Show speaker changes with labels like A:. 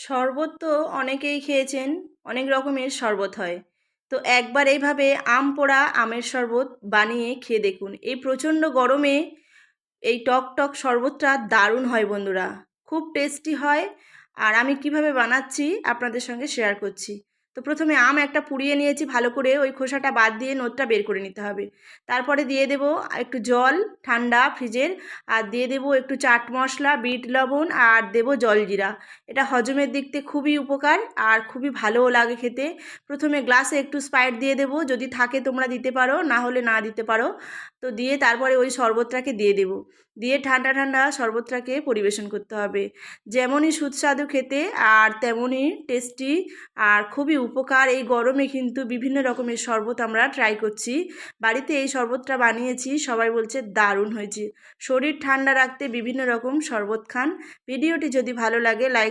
A: শরবত তো অনেকেই খেয়েছেন, অনেক রকমের শরবত হয়। তো একবার এইভাবে আম পোড়া আমের শরবত বানিয়ে খেয়ে দেখুন। এই প্রচণ্ড গরমে এই টক টক শরবতটা দারুণ হয় বন্ধুরা, খুব টেস্টি হয়। আর আমি কিভাবে বানাচ্ছি আপনাদের সঙ্গে শেয়ার করছি। তো প্রথমে আম একটা পুড়িয়ে নিয়েছি ভালো করে, ওই খোসাটা বাদ দিয়ে নোটটা বের করে নিতে হবে। তারপরে দিয়ে দেব একটু জল ঠান্ডা ফ্রিজের, আর দিয়ে দেব একটু চাট মশলা, বিট লবণ, আর দেব জলজিরা। এটা হজমের দিক থেকে খুবই উপকার আর খুবই ভালোও লাগে খেতে। প্রথমে গ্লাসে একটু স্প্রাইট দিয়ে দেবো, যদি থাকে তোমরা দিতে পারো, না হলে না দিতে পারো। তো দিয়ে তারপরে ওই শরবতটাকে দিয়ে দেবো, দিয়ে ঠান্ডা ঠান্ডা শরবতটাকে পরিবেশন করতে হবে। যেমনই সুস্বাদু খেতে আর তেমনই টেস্টি আর খুবই উপকার। এই গরমে কিন্তু বিভিন্ন রকমের শরবত আমরা ট্রাই করছি, বাড়িতে এই শরবতটা বানিয়েছি, সবাই বলছে দারুণ হয়েছে। শরীর ঠান্ডা রাখতে বিভিন্ন রকম শরবত খান। ভিডিওটি যদি ভালো লাগে লাইক